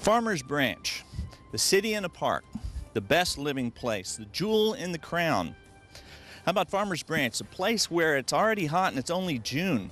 Farmers Branch, the city in a park, the best living place, the jewel in the crown. How about Farmers Branch, a place where it's already hot and it's only June?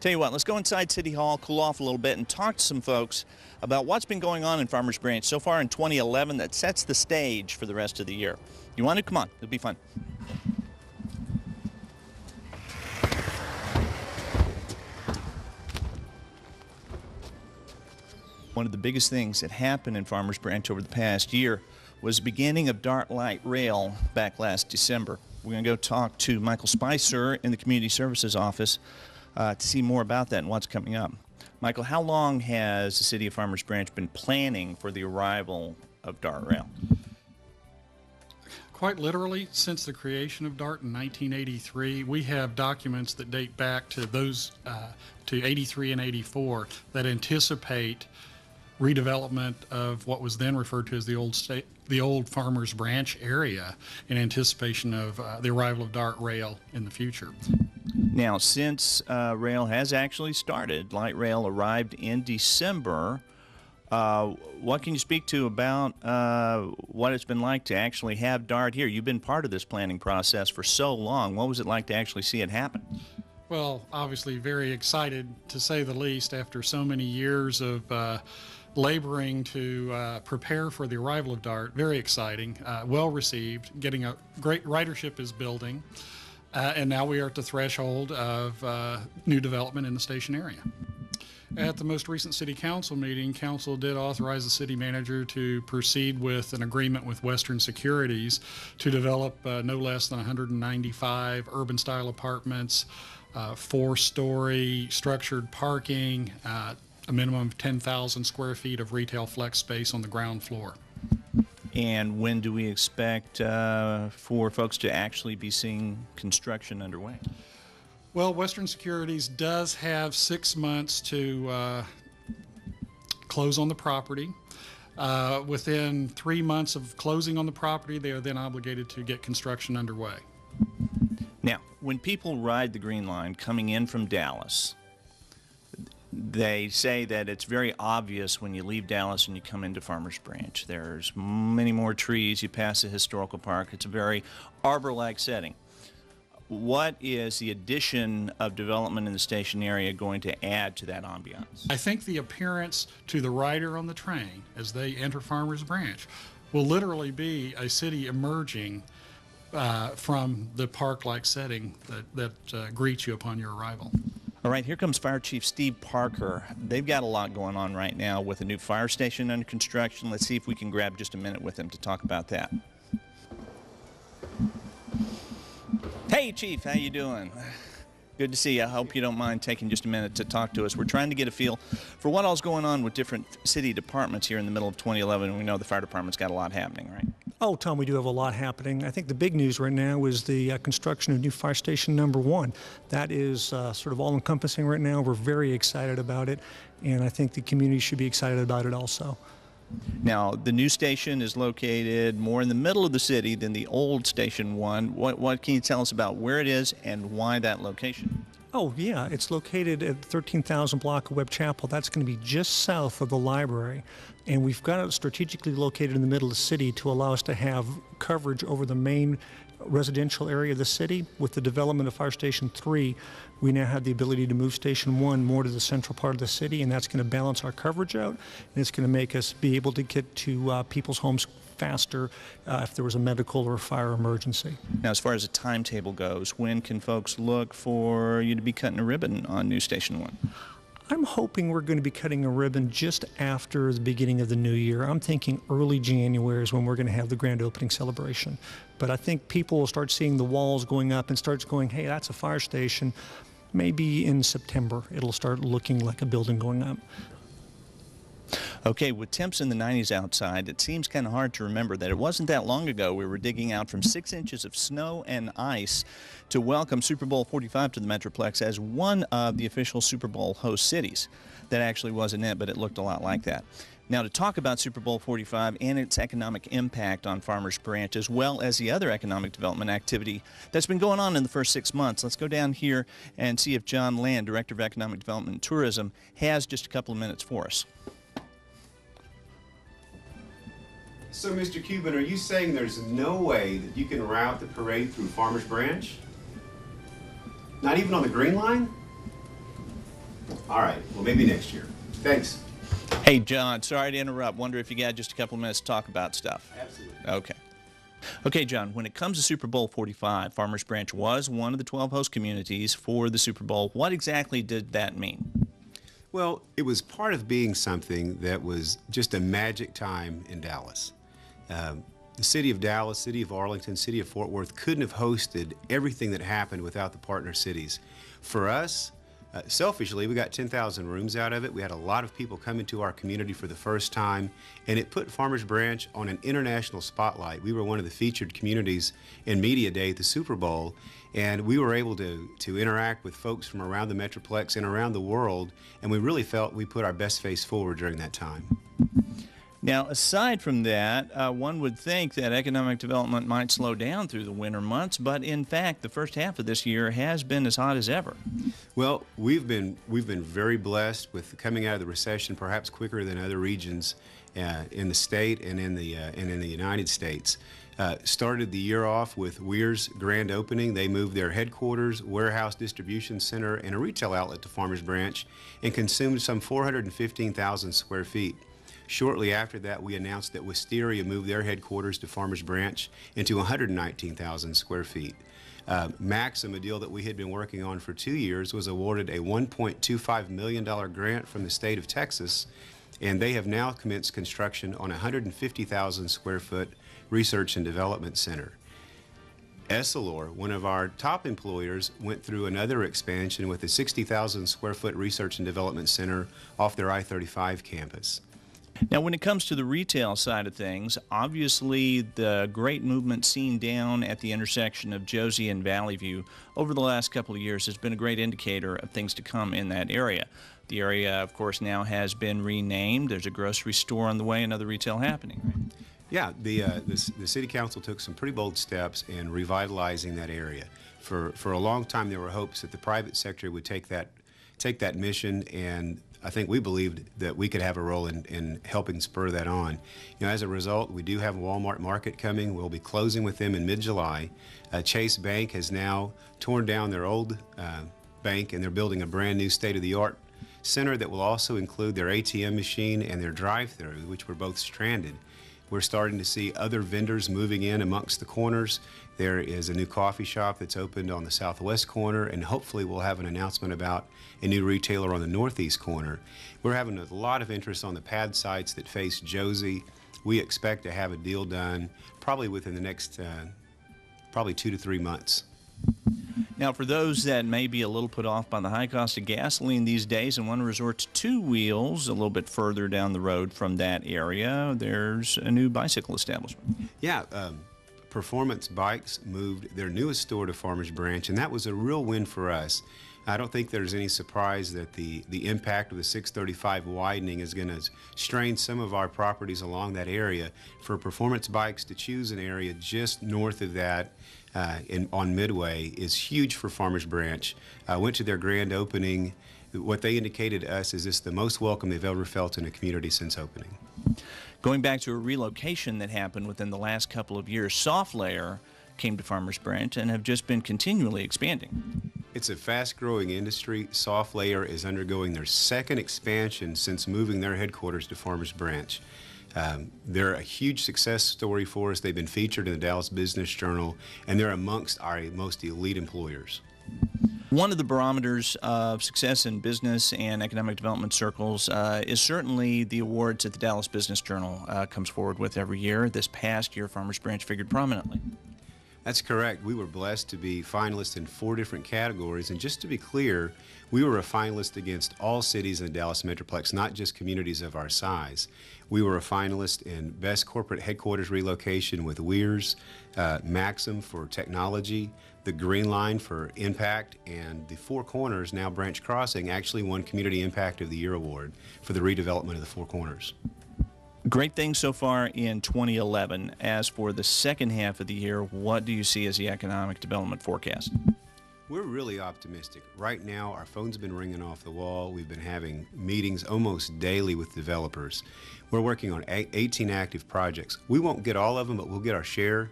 Tell you what, let's go inside City Hall, cool off a little bit, and talk to some folks about what's been going on in Farmers Branch so far in 2011 that sets the stage for the rest of the year. You want to? Come on, it'll be fun. One of the biggest things that happened in Farmers Branch over the past year was the beginning of Dark Light Rail back last December. We're going to go talk to Michael Spicer in the Community Services Office to see more about that and what's coming up. Michael, how long has the City of Farmers Branch been planning for the arrival of DART Rail? Quite literally, since the creation of DART in 1983, we have documents that date back to those to 83 and 84 that anticipate redevelopment of what was then referred to as the old Farmers Branch area in anticipation of the arrival of DART Rail in the future. Now, since rail has actually started, light rail arrived in December. What can you speak to about what it's been like to actually have DART here? You've been part of this planning process for so long. What was it like to actually see it happen? Well, obviously very excited, to say the least, after so many years of laboring to prepare for the arrival of DART. Very exciting, well received, getting a great ridership is building, and now we are at the threshold of new development in the station area. At the most recent City Council meeting, Council did authorize the City Manager to proceed with an agreement with Western Securities to develop no less than 195 urban-style apartments, 4-story structured parking, a minimum of 10,000 square feet of retail flex space on the ground floor. And when do we expect for folks to actually be seeing construction underway? Well, Western Securities does have 6 months to close on the property. Within 3 months of closing on the property, they are then obligated to get construction underway. Now, when people ride the Green Line coming in from Dallas, they say that it's very obvious when you leave Dallas and you come into Farmers Branch. There's many more trees. You pass a historical park. It's a very arbor-like setting. What is the addition of development in the station area going to add to that ambiance? I think the appearance to the rider on the train as they enter Farmers Branch will literally be a city emerging from the park-like setting that greets you upon your arrival. All right, here comes Fire Chief Steve Parker. They've got a lot going on right now with a new fire station under construction. Let's see if we can grab just a minute with him to talk about that. Hey, Chief, how you doing? Good to see you. I hope you don't mind taking just a minute to talk to us. We're trying to get a feel for what all's going on with different city departments here in the middle of 2011. We know the fire department's got a lot happening, right? Oh, Tom, we do have a lot happening. I think the big news right now is the construction of new fire station number 1. That is sort of all-encompassing right now. We're very excited about it, and I think the community should be excited about it also. Now, the new station is located more in the middle of the city than the old Station 1. What can you tell us about where it is and why that location? Oh, yeah. It's located at 13,000 block of Webb Chapel. That's going to be just south of the library. And we've got it strategically located in the middle of the city to allow us to have coverage over the main residential area of the city. With the development of Fire Station 3, we now have the ability to move Station 1 more to the central part of the city, and that's going to balance our coverage out, and it's going to make us be able to get to people's homes faster if there was a medical or fire emergency. Now, as far as the timetable goes, when can folks look for you to be cutting a ribbon on new Station 1? I'm hoping we're going to be cutting a ribbon just after the beginning of the new year. I'm thinking early January is when we're going to have the grand opening celebration. But I think people will start seeing the walls going up and starts going, hey, that's a fire station. Maybe in September it'll start looking like a building going up. Okay, with temps in the 90s outside, it seems kind of hard to remember that it wasn't that long ago we were digging out from 6 inches of snow and ice to welcome Super Bowl 45 to the Metroplex as one of the official Super Bowl host cities. That actually wasn't it, but it looked a lot like that. Now, to talk about Super Bowl 45 and its economic impact on Farmers Branch, as well as the other economic development activity that's been going on in the first 6 months, let's go down here and see if John Land, Director of Economic Development and Tourism, has just a couple of minutes for us. So, Mr. Cuban, are you saying there's no way that you can route the parade through Farmers Branch? Not even on the Green Line? All right, well, maybe next year. Thanks. Hey, John, sorry to interrupt. Wonder if you got just a couple of minutes to talk about stuff. Absolutely. Okay. Okay, John, when it comes to Super Bowl 45, Farmers Branch was one of the 12 host communities for the Super Bowl. What exactly did that mean? Well, it was part of being something that was just a magic time in Dallas. The city of Dallas, city of Arlington, city of Fort Worth couldn't have hosted everything that happened without the partner cities. For us, selfishly, we got 10,000 rooms out of it. We had a lot of people come into our community for the first time, and it put Farmers Branch on an international spotlight. We were one of the featured communities in Media Day at the Super Bowl, and we were able to interact with folks from around the Metroplex and around the world, and we really felt we put our best face forward during that time. Now, aside from that, one would think that economic development might slow down through the winter months, but in fact, the first half of this year has been as hot as ever. Well, we've been very blessed with coming out of the recession, perhaps quicker than other regions in the state and in the United States. Started the year off with Weir's grand opening. They moved their headquarters, warehouse distribution center, and a retail outlet to Farmers Branch, and consumed some 415,000 square feet. Shortly after that, we announced that Wisteria moved their headquarters to Farmers Branch into 119,000 square feet. Maxim, a deal that we had been working on for 2 years, was awarded a $1.25 million grant from the state of Texas, and they have now commenced construction on a 150,000 square foot research and development center. Essilor, one of our top employers, went through another expansion with a 60,000 square foot research and development center off their I-35 campus. Now, when it comes to the retail side of things, obviously the great movement seen down at the intersection of Josie and Valley View over the last couple of years has been a great indicator of things to come in that area. The area, of course, now has been renamed. There's a grocery store on the way, another retail happening, right? Yeah, the city council took some pretty bold steps in revitalizing that area. For a long time, there were hopes that the private sector would take that mission, and I think we believed that we could have a role in helping spur that on. You know, as a result, we do have a Walmart Market coming. We'll be closing with them in mid-July. Chase Bank has now torn down their old bank, and they're building a brand new state-of-the-art center that will also include their ATM machine and their drive-through, which were both stranded. We're starting to see other vendors moving in amongst the corners. There is a new coffee shop that's opened on the southwest corner, and hopefully we'll have an announcement about a new retailer on the northeast corner. We're having a lot of interest on the pad sites that face Josie. We expect to have a deal done probably within the next probably 2 to 3 months. Now, for those that may be a little put off by the high cost of gasoline these days and want to resort to two wheels a little bit further down the road from that area, there's a new bicycle establishment. Yeah, Performance Bikes moved their newest store to Farmers Branch, and that was a real win for us. I don't think there's any surprise that the impact of the 635 widening is going to strain some of our properties along that area. For Performance Bikes to choose an area just north of that on Midway is huge for Farmers Branch. I went to their grand opening. What they indicated to us is this the most welcome they've ever felt in a community since opening. Going back to a relocation that happened within the last couple of years, Soft Layer came to Farmers Branch and have just been continually expanding. It's a fast-growing industry. Soft Layer is undergoing their second expansion since moving their headquarters to Farmers Branch. They're a huge success story for us. They've been featured in the Dallas Business Journal, and they're amongst our most elite employers. One of the barometers of success in business and economic development circles is certainly the awards that the Dallas Business Journal comes forward with every year. This past year, Farmers Branch figured prominently. That's correct. We were blessed to be finalists in 4 different categories, and just to be clear, we were a finalist against all cities in the Dallas Metroplex, not just communities of our size. We were a finalist in Best Corporate Headquarters Relocation with Weir's, Maxim for Technology, the Green Line for Impact, and the Four Corners, now Branch Crossing, actually won Community Impact of the Year Award for the redevelopment of the Four Corners. Great things so far in 2011. As for the second half of the year, what do you see as the economic development forecast? We're really optimistic. Right now, our phone's been ringing off the wall. We've been having meetings almost daily with developers. We're working on 18 active projects. We won't get all of them, but we'll get our share.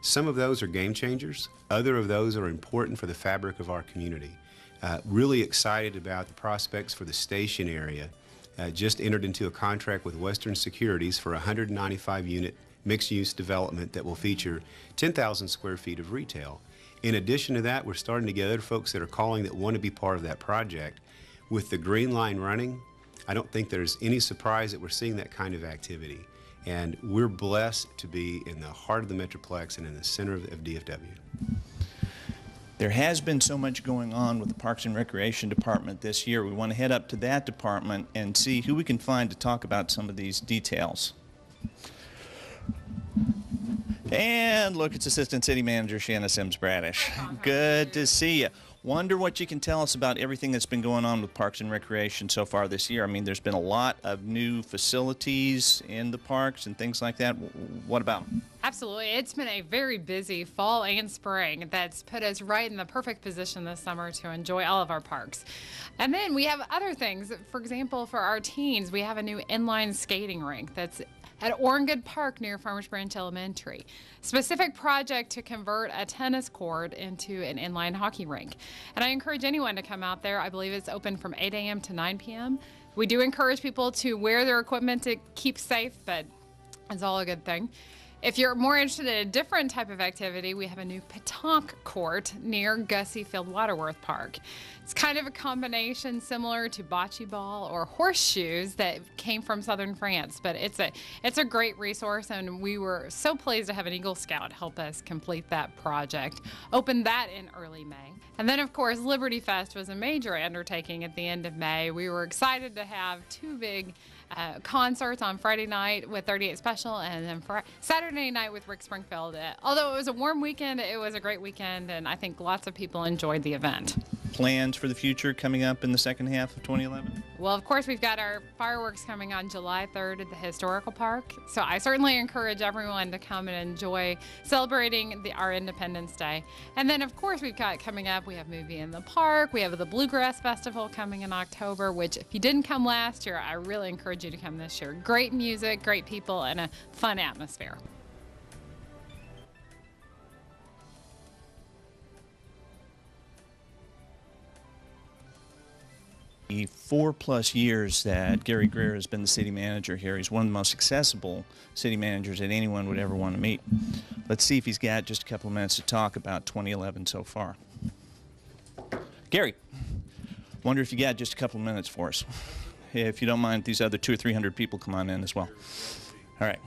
Some of those are game changers. Other of those are important for the fabric of our community. Really excited about the prospects for the station area. Just entered into a contract with Western Securities for a 195-unit mixed-use development that will feature 10,000 square feet of retail. In addition to that, we're starting to get other folks that are calling that want to be part of that project. With the Green Line running, I don't think there's any surprise that we're seeing that kind of activity. And we're blessed to be in the heart of the Metroplex and in the center of DFW. There has been so much going on with the Parks and Recreation Department this year. We want to head up to that department and see who we can find to talk about some of these details. And look, it's Assistant City Manager Shanna Sims-Bradish. Good to see you. Wonder what you can tell us about everything that's been going on with Parks and Recreation so far this year. I mean, there's been a lot of new facilities in the parks and things like that. What about them? Absolutely. It's been a very busy fall and spring that's put us right in the perfect position this summer to enjoy all of our parks. And then we have other things. For example, for our teens, we have a new inline skating rink that's at Orengood Park near Farmers Branch Elementary. Specific project to convert a tennis court into an inline hockey rink. And I encourage anyone to come out there. I believe it's open from 8 a.m. to 9 p.m. We do encourage people to wear their equipment to keep safe, but it's all a good thing. If you're more interested in a different type of activity, we have a new pétanque court near Gussie Field Waterworth Park. It's kind of a combination similar to bocce ball or horseshoes that came from southern France, but it's a great resource, and we were so pleased to have an Eagle Scout help us complete that project. Opened that in early May. And then, of course, Liberty Fest was a major undertaking at the end of May. We were excited to have two big concerts on Friday night with 38 Special and then Saturday night with Rick Springfield. Although it was a warm weekend, it was a great weekend, and I think lots of people enjoyed the event. Plans for the future coming up in the second half of 2011? Well, of course, we've got our fireworks coming on July 3rd at the Historical Park. So I certainly encourage everyone to come and enjoy celebrating our Independence Day. And then, of course, we've got coming up, we have Movie in the Park. We have the Bluegrass Festival coming in October, which if you didn't come last year, I really encourage you to come this year. Great music, great people, and a fun atmosphere. The 4+ years that Gary Greer has been the city manager here, he's one of the most accessible city managers that anyone would ever want to meet. Let's see if he's got just a couple of minutes to talk about 2011 so far. Gary, wonder if you got just a couple of minutes for us. If you don't mind, these other 200 or 300 people come on in as well. All right.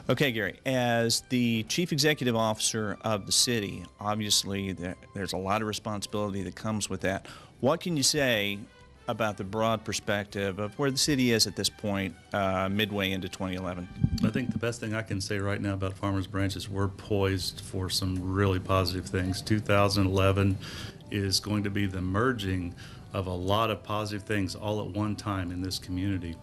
Okay, Gary, as the Chief Executive Officer of the city, obviously there's a lot of responsibility that comes with that. What can you say about the broad perspective of where the city is at this point, midway into 2011? I think the best thing I can say right now about Farmers Branch is we're poised for some really positive things. 2011 is going to be the merging of a lot of positive things all at one time in this community.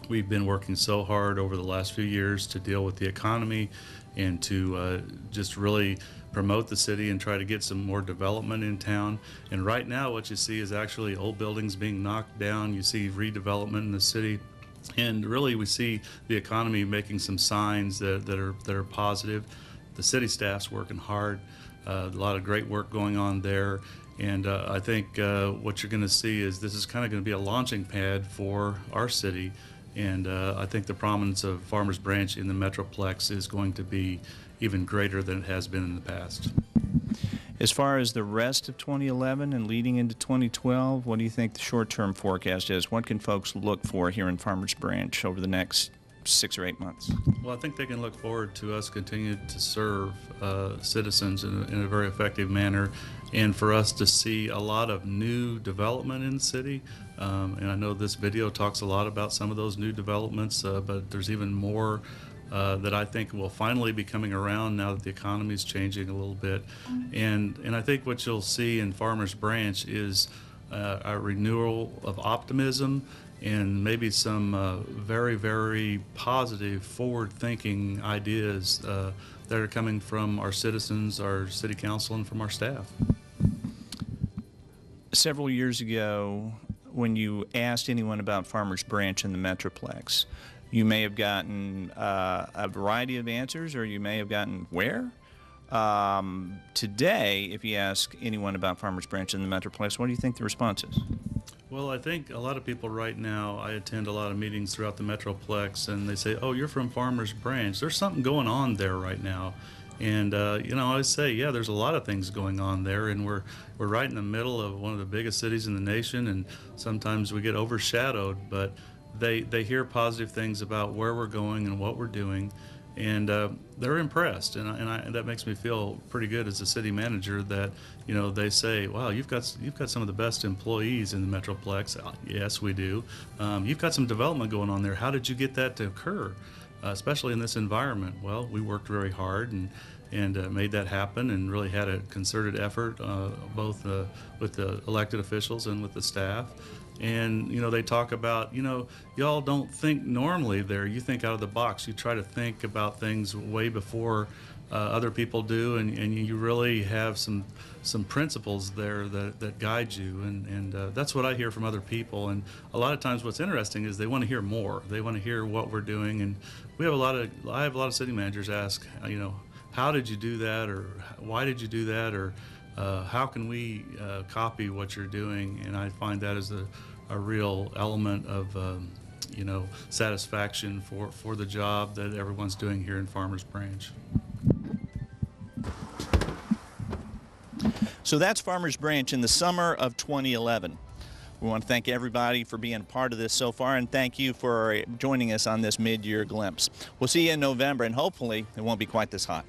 We've been working so hard over the last few years to deal with the economy and to just really promote the city and try to get some more development in town. And right now what you see is actually old buildings being knocked down. You see redevelopment in the city. And really we see the economy making some signs that are positive. The city staff's working hard. A lot of great work going on there. And I think what you're going to see is this is kind of going to be a launching pad for our city. And I think the prominence of Farmers Branch in the Metroplex is going to be even greater than it has been in the past. As far as the rest of 2011 and leading into 2012, what do you think the short-term forecast is? What can folks look for here in Farmers Branch over the next 6 or 8 months? Well, I think they can look forward to us continuing to serve citizens in a very effective manner, and for us to see a lot of new development in the city. And I know this video talks a lot about some of those new developments, but there's even more that I think will finally be coming around now that the economy is changing a little bit. And I think what you'll see in Farmers Branch is a renewal of optimism and maybe some very, very positive, forward-thinking ideas that are coming from our citizens, our city council, and from our staff. several years ago, when you asked anyone about Farmers Branch in the Metroplex, you may have gotten a variety of answers, or you may have gotten where? Today, if you ask anyone about Farmers Branch in the Metroplex, what do you think the response is? Well, I think a lot of people right now, I attend a lot of meetings throughout the Metroplex, and they say, oh, you're from Farmers Branch. There's something going on there right now. And, I say, yeah, there's a lot of things going on there, and we're right in the middle of one of the biggest cities in the nation, and sometimes we get overshadowed, but they hear positive things about where we're going and what we're doing, and they're impressed, and that makes me feel pretty good as a city manager that, they say, wow, you've got some of the best employees in the Metroplex. Yes, we do. You've got some development going on there. How did you get that to occur? Especially in this environment. Well, we worked very hard and made that happen, and really had a concerted effort, both with the elected officials and with the staff. And they talk about, y'all don't think normally there. You think out of the box. You try to think about things way before other people do, and you really have some principles there that guide you, and that's what I hear from other people. And a lot of times what's interesting is they want to hear more. They want to hear what we're doing, and I have a lot of city managers ask, how did you do that, or why did you do that, or how can we copy what you're doing? And I find that as a real element of satisfaction for the job that everyone's doing here in Farmers Branch. So that's Farmers Branch in the summer of 2011. We want to thank everybody for being a part of this so far, and thank you for joining us on this mid-year glimpse. We'll see you in November, and hopefully it won't be quite this hot.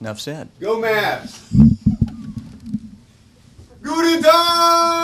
Enough said. Go Mavs! Guten Tag!